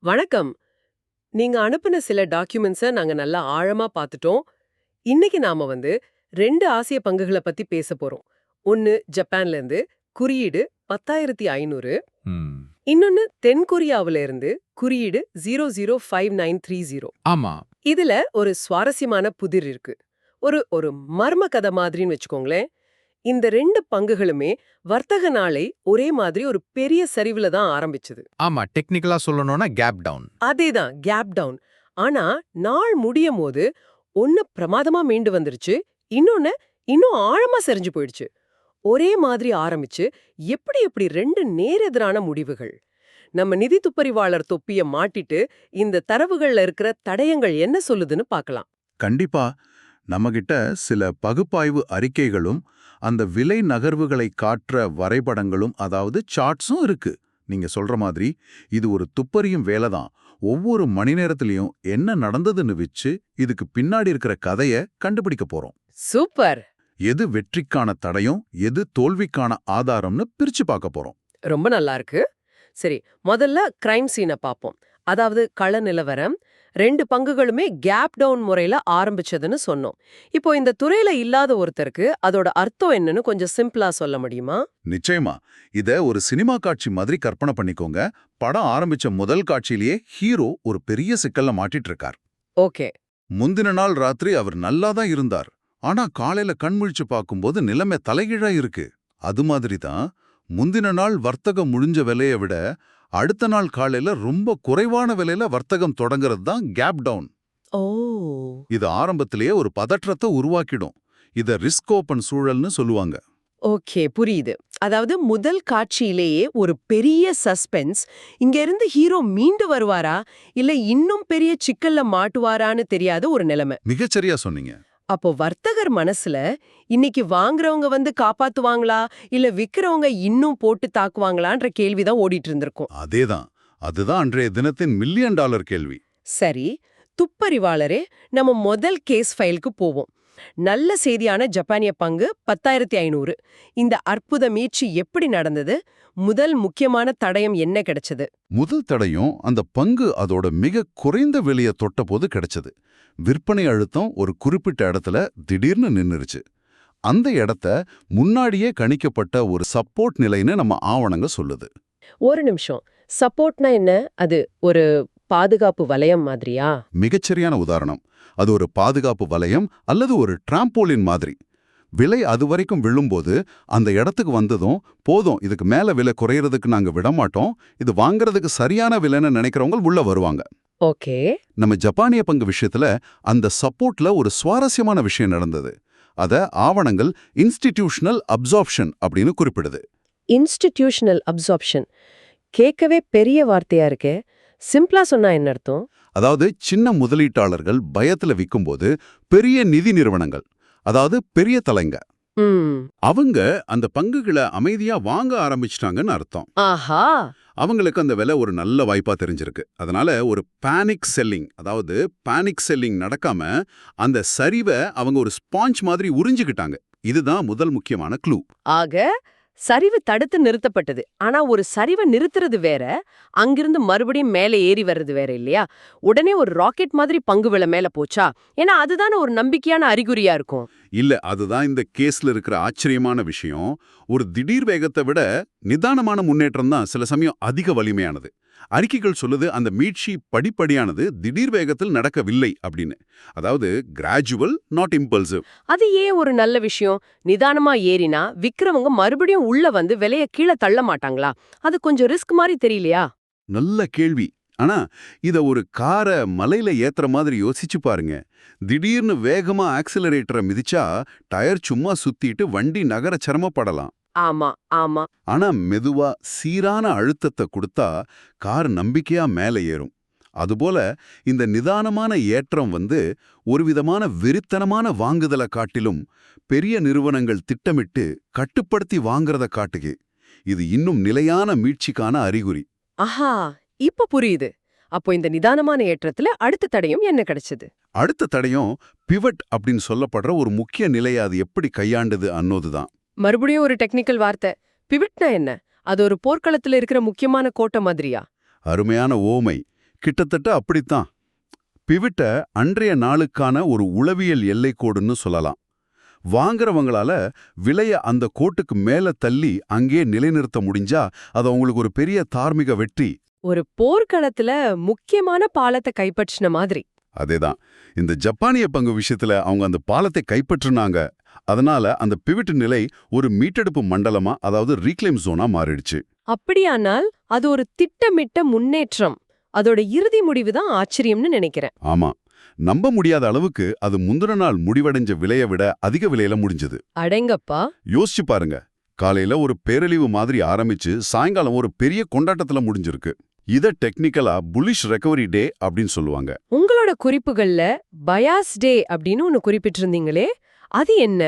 வணக்கம். நீங்க அனுப்புன சில டாக்குமெண்ட்ஸ நாங்க நல்லா ஆழமா பார்த்துட்டோம். இன்னைக்கு நாம 2 ஆசிய பங்குகள பத்தி பேசப் போறோம். ஒன்னு ஜப்பான்ல இருந்து குறியீடு 10,500, ம். இன்னொன்னு தென் கொரியாவுல இருந்து குறியீடு 005930. ஆமா. இதுல ஒரு சுவாரஸ்யமான புதிர் இருக்கு. ஒரு ஒரு மர்ம கதை மாதிரின்னு வச்சுக்கோங்களேன். இந்த 2 பங்குகளுமே வர்த்தக நாளை ஒரே மாதிரி ஒரு பெரிய சரிவுல தான் ஆரம்பிச்சது. ஆமா. டெக்னிக்கலா சொல்லணும்னா கேப் டவுன். அதேதான் கேப் டவுன். ஆனா நாள் முடியும்போது ஒண்ணு பிரமாதமா மீண்டு வந்துருச்சு, இன்னொன்னு இன்னும் ஆழமா சரிஞ்சு போயிடுச்சு. ஒரே மாதிரி ஆரம்பிச்சு எப்படி எப்படி 2 நேரெதிரான முடிவுகள். நம்ம நிதி துப்பறிவாளர் தொப்பிய மாட்டிட்டு இந்த தரவுகள்ல இருக்கிற தடயங்கள் என்ன சொல்லுதுன்னு பார்க்கலாம். கண்டிப்பா நம்மகிட்ட சில பகுப்பாய்வு அறிக்கைகளும் அந்த விலை நகர்வுகளை காட்டுற வரைபடங்களும் அதாவது சார்ட்ஸும் இருக்கு. நீங்க சொல்ற மாதிரி இது ஒரு துப்பறியும் வேலை தான். ஒவ்வொரு மணி நேரத்திலையும் என்ன நடந்ததுன்னு வச்சு இதுக்கு பின்னாடி இருக்கிற கதைய கண்டுபிடிக்க போறோம். சூப்பர். எது வெற்றிக்கான தடயம், எது தோல்விக்கான ஆதாரம்னு பிரிச்சு பார்க்க போறோம். ரொம்ப நல்லா இருக்கு. சரி, முதல்ல கிரைம் சீனை பார்ப்போம். அதாவது கள நிலவரம். 2 பங்குகளுமே கேப் டவுன் முறையில ஆரம்பிச்சதுன்னு சொன்னோம். இப்போ இந்த துறையில இல்லாத ஒருத்தருக்கு அதோட அர்த்தம் என்னன்னு கொஞ்சம் சிம்பிளா சொல்ல முடியுமா? நிச்சயமா இத ஒரு சினிமா காட்சி மாதிரி கற்பனை பண்ணிக்கோங்க. படம் ஆரம்பிச்ச முதல் காட்சியிலேயே ஹீரோ ஒரு பெரிய சிக்கல்ல மாட்டிட்டு இருக்கார். ஓகே. முந்தின நாள் ராத்திரி அவர் நல்லா தான் இருந்தார். ஆனா காலையில கண் முழிச்சு பார்க்கும்போது நிலைமை தலைகீழா இருக்கு. அது மாதிரி தான் முந்தின நாள் வர்த்தகம் முடிஞ்ச விலையை விட அடுத்த நாள் காலையில ரொம்ப குறைவான விலையில வர்த்தகம் தொடங்குறது தான் கேப் டவுன். ஓ. இது ஆரம்பத்திலேயே ஒரு பதற்றத்தை உருவாக்கிடும். இத ரிஸ்க் ஓப்பன் சூழல்னு சொல்லுவாங்க. ஓகே, புரியுது. அதாவது முதல் காட்சியிலேயே ஒரு பெரிய சஸ்பென்ஸ். இங்க இருந்து ஹீரோ மீண்டு வருவாரா இல்ல இன்னும் பெரிய சிக்கல்ல மாட்டுவாரான்னு தெரியாத ஒரு நிலைமை. மிகச்சரியா சொன்னீங்க. அப்போ வர்த்தகர் மனசுல இன்னைக்கு வாங்குறவங்க காப்பாத்துவாங்களா இல்ல விக்கிறவங்க இன்னும் போட்டு தாக்குவாங்களான்ற கேள்விதான் ஓடிட்டு இருந்திருக்கும். அதேதான். அதுதான் அன்றைய தினத்தின் மில்லியன் டாலர் கேள்வி. சரி, துப்பறிவாளரே, நம்ம முதல் கேஸ் ஃபைலுக்கு போவோம். நல்ல செய்தியான ஜப்பானிய பங்கு 10,500. இந்த அற்புத மீட்சி எப்படி நடந்தது? முதல் முக்கியமான தடயம் என்ன கிடைச்சது? முதல் தடையும் அந்த பங்கு அதோட மிக குறைந்த விலையை தொட்ட போது கிடைச்சது. விற்பனை அழுத்தம் ஒரு குறிப்பிட்ட இடத்துல திடீர்னு நின்னுருச்சு. அந்த இடத்த முன்னாடியே கணிக்கப்பட்ட ஒரு சப்போர்ட் நிலைன்னு நம்ம ஆவணங்க சொல்லுது. ஒரு நிமிஷம். சப்போர்ட்னா என்ன? அது ஒரு பாதுகாப்பு வலயம் மாதிரியா? மிகச்சரியான உதாரணம். அது ஒரு பாதுகாப்பு வலயம் அல்லது ஒரு டிராம்போலின் மாதிரி. விலை அதுவரைக்கும் விழும்போது அந்த இடத்துக்கு வந்ததும் போதும், இதுக்கு மேல விலை குறையறதுக்கு நாங்க விடமாட்டோம், இது வாங்குறதுக்கு சரியான விலைன்னு நினைக்கிறவங்க உள்ள வருவாங்க. ஓகே. நம்ம ஜப்பானிய பங்கு விஷயத்துல அந்த சப்போர்ட்ல ஒரு சுவாரஸ்யமான விஷயம் நடந்தது. அத ஆவணங்கள் இன்ஸ்டிடியூஷனல் அப்சார்ப்ஷன் அப்படின்னு குறிப்பிடுது. இன்ஸ்டிடியூஷனல் அப்சார்ப்ஷன் கேட்கவே பெரிய வார்த்தையா இருக்கே. சிம்பிளா சொன்னா என்ன அர்த்தம்? அதாவது சின்ன முதலீட்டாளர்கள் பயத்துல விக்கும்போது பெரிய நிதி நிறுவனங்கள், அதாவது பெரிய தலைங்க, அவங்க அந்த பங்குகளை அமைதியா வாங்க ஆரம்பிச்சிட்டாங்கன்னு அர்த்தம். ஆஹா. அவங்களுக்கு அந்த விலை ஒரு நல்ல வாய்ப்பா தெரிஞ்சிருக்கு. அதனால ஒரு பேனிக் செல்லிங், அதாவது பேனிக் செல்லிங் நடக்காம அந்த சரிவை அவங்க ஒரு ஸ்பாஞ்ச் மாதிரி உறிஞ்சுக்கிட்டாங்க. இதுதான் முதல் முக்கியமான க்ளூ. ஆக சரிவு தடுத்து நிறுத்தப்பட்டது. ஆனா ஒரு சரிவை நிறுத்துறது வேற, அங்கிருந்து மறுபடியும் மேலே ஏறி வர்றது வேற இல்லையா? உடனே ஒரு ராக்கெட் மாதிரி பங்கு விலை மேல போச்சா? ஏன்னா அதுதானே ஒரு நம்பிக்கையான அறிகுறியா இருக்கும். இல்ல, அதுதான் இந்த கேஸ்ல இருக்கிற ஆச்சரியமான விஷயம். ஒரு திடீர் வேகத்தை விட நிதானமான முன்னேற்றம் தான் சில சமயம் அதிக வலிமையானது. அறிக்கைகள் சொல்லுது அந்த மீட்சி படிப்படியானது, திடீர் வேகத்தில் நடக்கவில்லை அப்படின்னு. அதாவது கிராஜுவல், நாட் இம்பல்சிவ். அது ஏன் ஒரு நல்ல விஷயம்? நிதானமா ஏறினா விக்கிறவங்க மறுபடியும் உள்ள வந்து விலைய கீழே தள்ள மாட்டாங்களா? அது கொஞ்சம் ரிஸ்க் மாதிரி தெரியலையா? நல்ல கேள்வி. ஆனா இத ஒரு காரை மலையில ஏத்துற மாதிரி யோசிச்சு பாருங்க. திடீர்னு வேகமா ஆக்சிலரேட்டரை மிதிச்சா டயர் சும்மா சுத்திட்டு வண்டி நகர சிரமப்படலாம். ஆமா ஆமா. ஆனா மெதுவா சீரான அழுத்தத்தை கொடுத்தா கார் நம்பிக்கையா மேலே ஏறும். அதுபோல இந்த நிதானமான ஏற்றம் ஒரு விதமான வெறித்தனமான வாங்குதலை காட்டிலும் பெரிய நிறுவனங்கள் திட்டமிட்டு கட்டுப்படுத்தி வாங்குறத காட்டுது. இது இன்னும் நிலையான மீட்சிக்கான அறிகுறி. ஆஹா, இப்ப புரியுது. அப்போ இந்த நிதானமான ஏற்றத்துல அடுத்த தடயம் என்ன கிடைச்சது? அடுத்த தடையும் பிவட் அப்படின்னு சொல்லப்படுற ஒரு முக்கிய நிலையை அது எப்படி கையாண்டது அன்னோதுதான். மறுபடியும் ஒரு டெக்னிக்கல் வார்த்தை. பிவிட்னா என்ன? அது ஒரு போர்க்களத்துல இருக்கிற முக்கியமான கோட்டை மாதிரியா? அருமையான ஓமை. கிட்டத்தட்ட அப்படித்தான். பிவிட்ட அன்றைய நாளுக்கான ஒரு உளவியல் எல்லைக்கோடுன்னு சொல்லலாம். வாங்குறவங்களால விலைய அந்த கோட்டுக்கு மேல தள்ளி அங்கேயே நிலைநிறுத்த முடிஞ்சா அது அவங்களுக்கு ஒரு பெரிய தார்மீக வெற்றி. ஒரு போர்க்களத்துல முக்கியமான பாலத்தை கைப்பற்றின மாதிரி. அதேதான். இந்த ஜப்பானிய பங்கு விஷயத்துல அவங்க அந்த பாலத்தை கைப்பற்றுனாங்க. அதனால அந்த பிவிட் நிலை ஒரு மீட்டெடுப்பு மண்டலமா, அதாவது ரீக்ளைம் ஜோனா மாறிடுச்சு. அப்படியானால் அது ஒரு திட்டமிட்ட முன்னேற்றம். அதோட இறுதி முடிவு தான் ஆச்சரியம்னு நினைக்கிறேன். ஆமா, நம்ப முடியாத அளவுக்கு அது முந்தின நாள் முடிவடைஞ்ச விலையை விட அதிக விலையில முடிஞ்சது. அடேங்கப்பா. யோசிச்சு பாருங்க, காலையில ஒரு பேரழிவு மாதிரி ஆரம்பிச்சு சாயங்காலம் ஒரு பெரிய கொண்டாட்டத்துல முடிஞ்சிருக்கு. இத டெக்னிக்கலா புல்லிஷ் ரெக்கவரி டே அப்படின்னு சொல்லுவாங்க. உங்களோட குறிப்புகள்ல பயாஸ் டே அப்படின்னு ஒன்னு குறிப்பிட்டிருந்தீங்களே, அது என்ன?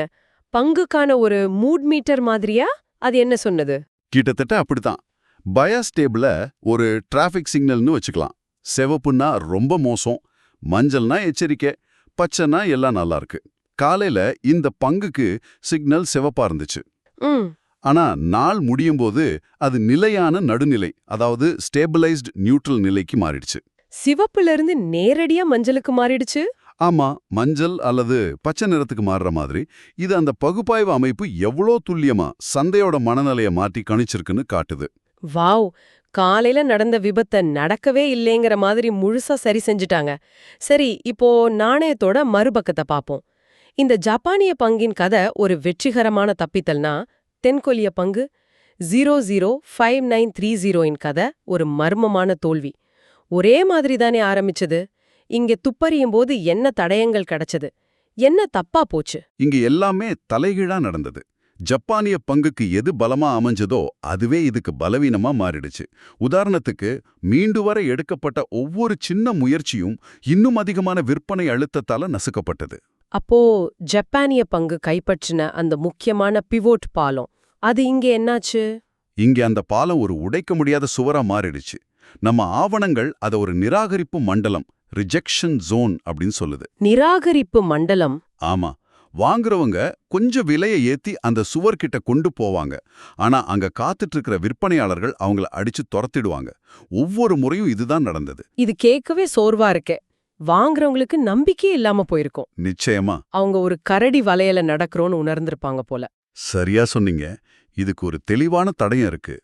பங்குக்கான ஒரு மூட் மீட்டர் மாதிரியா? அது என்ன சொன்னது? கிட்டத்தட்ட அப்படித்தான். பயாஸ் டேபிள ஒரு டிராஃபிக் சிக்னல்னு வச்சுக்கலாம். சிவப்புன்னா ரொம்ப மோசம், மஞ்சள்னா எச்சரிக்கை, பச்சைனா எல்லாம் நல்லா இருக்கு. காலையில இந்த பங்குக்கு சிக்னல் சிவப்பா இருந்துச்சு. ம். ஆனா நாள் முடியும் போது அது நிலையான நடுநிலை, அதாவது ஸ்டேபிளைஸ்டு நியூட்ரல் நிலைக்கு மாறிடுச்சு. சிவப்புல இருந்து நேரடியா மஞ்சளுக்கு மாறிடுச்சு. ஆமா, மஞ்சள் அல்லது பச்சை நிறத்துக்கு மாறுற மாதிரி. இது அந்த பகுப்பாய்வு அமைப்பு எவ்வளோ துல்லியமா சந்தையோட மனநிலையை மாற்றி கணிச்சிருக்குன்னு காட்டுது. வாவ், காலையில நடந்த விபத்தை நடக்கவே இல்லைங்கிற மாதிரி முழுசா சரி செஞ்சுட்டாங்க. சரி, இப்போ நாணயத்தோட மறுபக்கத்தை பாப்போம். இந்த ஜப்பானிய பங்கின் கதை ஒரு வெற்றிகரமான தப்பித்தல்னா, தென்கொரிய பங்கு 005930 கதை ஒரு மர்மமான தோல்வி. ஒரே மாதிரி தானே ஆரம்பிச்சது. இங்க துப்பறியும் போது என்ன தடயங்கள் கிடைச்சது? என்ன தப்பா போச்சு? இங்க எல்லாமே தலைகீழா நடந்தது. ஜப்பானிய பங்குக்கு எது பலமா அமைஞ்சதோ அதுவே இதுக்கு பலவீனமா மாறிடுச்சு. உதாரணத்துக்கு, மீண்டு வர எடுக்கப்பட்ட ஒவ்வொரு சின்ன முயற்சியும் இன்னும் அதிகமான விற்பனை அழுத்தத்தால நசுக்கப்பட்டது. அப்போ ஜப்பானிய பங்கு கைப்பற்றின அந்த முக்கியமான பிவோட் பாலம், அது இங்க என்னாச்சு? இங்க அந்த பாலம் ஒரு உடைக்க முடியாத சுவரா மாறிடுச்சு. நம்ம ஆவணங்கள் அத ஒரு நிராகரிப்பு மண்டலம், ரிஜெக்ஷன் ஜோன் அப்படின்னு சொல்லுது. நிராகரிப்பு மண்டலம். ஆமா, வாங்குறவங்க கொஞ்சம் விலையை ஏத்தி அந்த சுவர்கிட்ட கொண்டு போவாங்க. ஆனா அங்க காத்துட்டு இருக்கிற விற்பனையாளர்கள் அவங்கள அடிச்சு துரத்திடுவாங்க. ஒவ்வொரு முறையும் இதுதான் நடந்தது. இது கேட்கவே சோர்வா இருக்கே. வாங்குறவங்களுக்கு நம்பிக்கையே இல்லாம போயிருக்கும். நிச்சயமா. அவங்க ஒரு கரடி வலையில நடக்கிறோன்னு உணர்ந்திருப்பாங்க போல. சரியா சொன்னீங்க. இதுக்கு ஒரு தெளிவான தடயம் இருக்கு.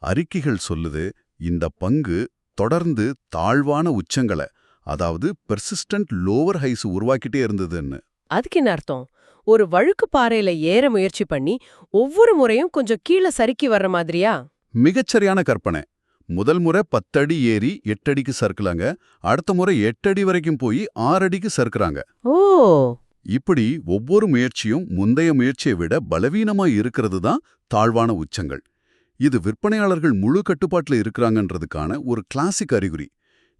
அறிக்கைகள் சொல்லுது, இந்த பங்கு தொடர்ந்து தாழ்வான உச்சங்களை, அதாவது பெர்சிஸ்டன்ட் லோவர் ஹைஸ் உருவாக்கிட்டே இருந்ததுன்னு. அதுக்கு என்ன அர்த்தம்? ஒரு வழுக்கு பாறையில ஏற முயற்சி பண்ணி ஒவ்வொரு முறையும் கொஞ்சம் கீழே சறுக்கி வர்ற மாதிரியா? மிகச்சரியான கற்பனை. முதல் முறை 10 அடி ஏறி 8 அடிக்கு சறுக்கலாங்க. அடுத்த முறை 8 அடி வரைக்கும் போய் 6 அடிக்கு சறுக்குறாங்க. ஓ. இப்படி ஒவ்வொரு முயற்சியும் முந்தைய முயற்சியை விட பலவீனமா இருக்கிறது தான் தாழ்வான உச்சங்கள். இது விற்பனையாளர்கள் முழு கட்டுப்பாட்டுல இருக்கிறாங்கன்றதுக்கான ஒரு கிளாசிக் அறிகுறி.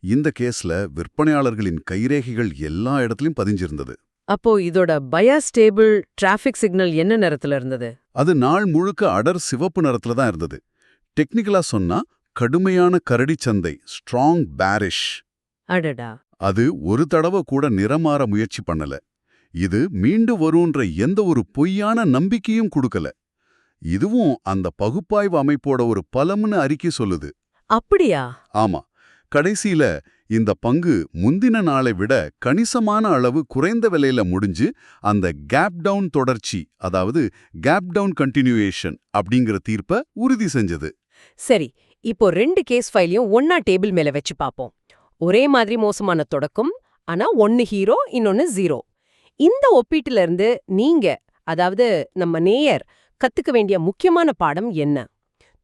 இந்த கேஸ்ல விற்பனையாளர்களின் கைரேகைகள் எல்லா இடத்துலயும் பதிஞ்சிருந்தது. அப்போ இதோட பயாஸ் டேபிள் டிராஃபிக் சிக்னல் என்ன நிறத்துல இருந்தது? அது நாள் முழுக்க அடர் சிவப்பு நிறத்துல தான் இருந்தது. டெக்னிக்கலா சொன்னா கடுமையான கரடி சந்தை, ஸ்ட்ராங் பேரிஷ். அடடா. அது ஒரு தடவை கூட நிறமாற முயற்சி பண்ணல. இது மீண்டு வரும்ன்ற எந்த ஒரு பொய்யான நம்பிக்கையும் கொடுக்கல. இதுவும் அந்த பகுப்பாய்வு அமைப்போட ஒரு பலம்னு அறிக்கை சொல்லுது. அப்படியா? ஆமா, கடைசியில இந்த பங்கு முந்தின நாளை விட கணிசமான அளவு குறைந்த விலையில முடிஞ்சு அந்த கேப் டவுன் தொடர்ச்சி, அதாவது கேப் டவுன் கண்டினியூவேஷன் அப்படிங்கிற தீர்ப்பை உறுதி செஞ்சது. சரி, இப்போ 2 கேஸ் ஃபைலையும் ஒன்னா டேபிள் மேல வச்சு பாப்போம். ஒரே மாதிரி மோசமான தொடக்கம், ஆனா ஒன்னு ஹீரோ, இன்னொன்னு ஜீரோ. இந்த ஒப்பீட்டுல இருந்து நீங்க, அதாவது நம்ம நேயர், கத்துக்க வேண்டிய முக்கியமான பாடம் என்ன?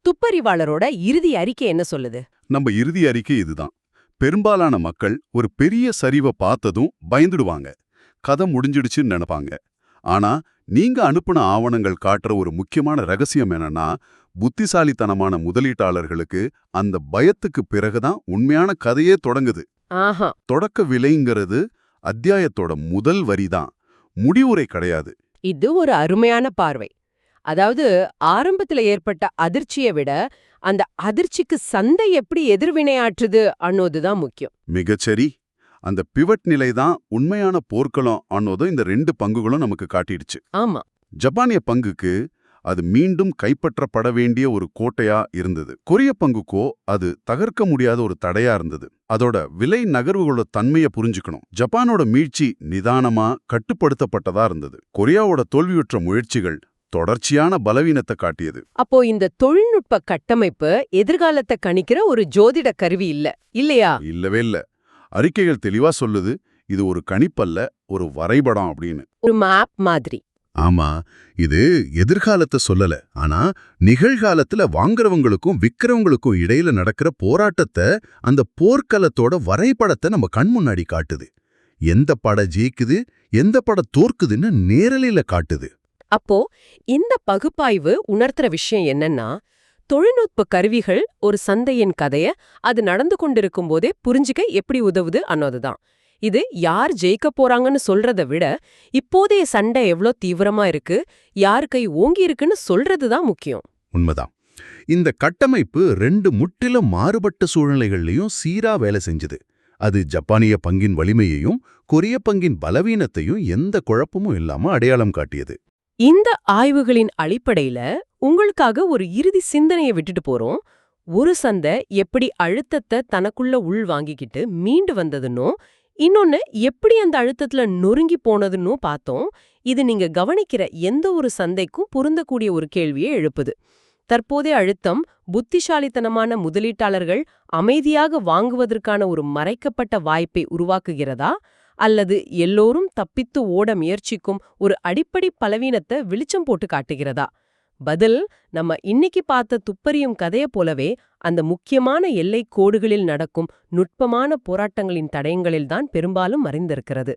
துப்பறிவாளரோட இறுதி அறிக்கை என்ன சொல்லுது? நம்ம இறுதி அறிக்கை இதுதான். பெரும்பாலான மக்கள் ஒரு பெரிய சரிவை பார்த்ததும் பயந்துடுவாங்க, கதை முடிஞ்சிடுச்சுன்னு நினைப்பாங்க. ஆனா நீங்க அனுப்புன ஆவணங்கள் காட்டுற ஒரு முக்கியமான ரகசியம் என்னன்னா, புத்திசாலித்தனமான முதலீட்டாளர்களுக்கு அந்த பயத்துக்கு பிறகுதான் உண்மையான கதையே தொடங்குது. ஆஹா. தொடக்க விலைங்கிறது அத்தியாயத்தோட முதல் வரிதான், முடிவுரை கிடையாது. இது ஒரு அருமையான பார்வை. அதாவது ஆரம்பத்துல ஏற்பட்ட அதிர்ச்சியை விட அந்த அதிர்ச்சிக்கு சந்தை எப்படி எதிர்வினையாற்றுது அன்னோதுதான் முக்கியம். மிகச்சரி. அந்த பிவட் நிலைதான் உண்மையான போர்க்களம் அன்னோதும் இந்த 2 பங்குகளும் நமக்கு காட்டிடுச்சு. ஆமா. ஜப்பானிய பங்குக்கு அது மீண்டும் கைப்பற்றப்பட வேண்டிய ஒரு கோட்டையா இருந்தது. கொரிய பங்குக்கோ அது தகர்க்க முடியாத ஒரு தடையா இருந்தது. அதோட விலை நகர்வுகளோட தன்மையை புரிஞ்சுக்கணும். ஜப்பானோட மீட்சி நிதானமா கட்டுப்படுத்தப்பட்டதா இருந்தது. கொரியாவோட தோல்வியுற்ற முயற்சிகள் தொடர்ச்சியான பலவீனத்தை காட்டியது. அப்போ இந்த தொழில்நுட்ப கட்டமைப்பு எதிர்காலத்தை கணிக்கிற ஒரு ஜோதிட கருவி இல்லையா? இல்லவே இல்ல. அறிக்கைகள் தெளிவா சொல்லுது, இது ஒரு கணிப்பல்ல, ஒரு வரைபடம் அப்படின்னு. ஒரு மேப் மாதிரி. ஆமா, இது எதிர்காலத்தை சொல்லல. ஆனா நிகழ்காலத்துல வாங்குறவங்களுக்கும் விக்கிறவங்களுக்கும் இடையில நடக்கிற போராட்டத்தை, அந்த போர்க்களத்தோட வரைபடத்தை நம்ம கண் முன்னாடி காட்டுது. எந்த படம் ஜெயிக்குது, எந்த படம் தோற்குதுன்னு நேரலையில காட்டுது. அப்போ இந்த பகுப்பாய்வு உணர்த்துற விஷயம் என்னன்னா, தொழில்நுட்ப கருவிகள் ஒரு சந்தையின் கதைய அது நடந்து கொண்டிருக்கும் போதே புரிஞ்சுக்க எப்படி உதவுது ಅನ್ನೋதுதான். இது யார் ஜெயிக்க போறாங்கன்னு சொல்றதை விட இப்போதைய சண்டை எவ்ளோ தீவிரமா இருக்கு, யார் கை ஓங்கி இருக்குன்னு சொல்றதுதான் முக்கியம். உண்மைதான். இந்த கட்டமைப்பு 2 முற்றிலும் மாறுபட்ட சூழ்நிலைகள்லயும் சீரா வேலை செஞ்சது. அது ஜப்பானிய பங்கின் வலிமையையும் கொரிய பங்கின் பலவீனத்தையும் எந்த குழப்பமும் இல்லாம அடையாளம் காட்டியது. இந்த ஆய்வுகளின் அடிப்படையில உங்களுக்காக ஒரு இறுதி சிந்தனையை விட்டுட்டு போறோம். ஒரு சந்தை எப்படி அழுத்தத்தை தனக்குள்ள உள் வாங்கிக்கிட்டு மீண்டு வந்ததுன்னும், இன்னொன்னு எப்படி அந்த அழுத்தத்துல நொறுங்கி போனதுன்னும் பார்த்தோம். இது நீங்க கவனிக்கிற எந்த ஒரு சந்தைக்கும் பொருந்தக்கூடிய ஒரு கேள்வியை எழுப்புது. தற்போதைய அழுத்தம் புத்திசாலித்தனமான முதலீட்டாளர்கள் அமைதியாக வாங்குவதற்கான ஒரு மறைக்கப்பட்ட வாய்ப்பை உருவாக்குகிறதா, அல்லது எல்லோரும் தப்பித்து ஓட முயற்சிக்கும் ஒரு அடிப்படை பலவீனத்தை வெளிச்சம் போட்டு காட்டுகிறதா? பதில் நம்ம இன்னைக்கு பார்த்த துப்பறியும் கதையை போலவே அந்த முக்கியமான எல்லை கோடுகளில் நடக்கும் நுட்பமான போராட்டங்களின் தடயங்களில்தான் பெரும்பாலும் மறைந்திருக்கிறது.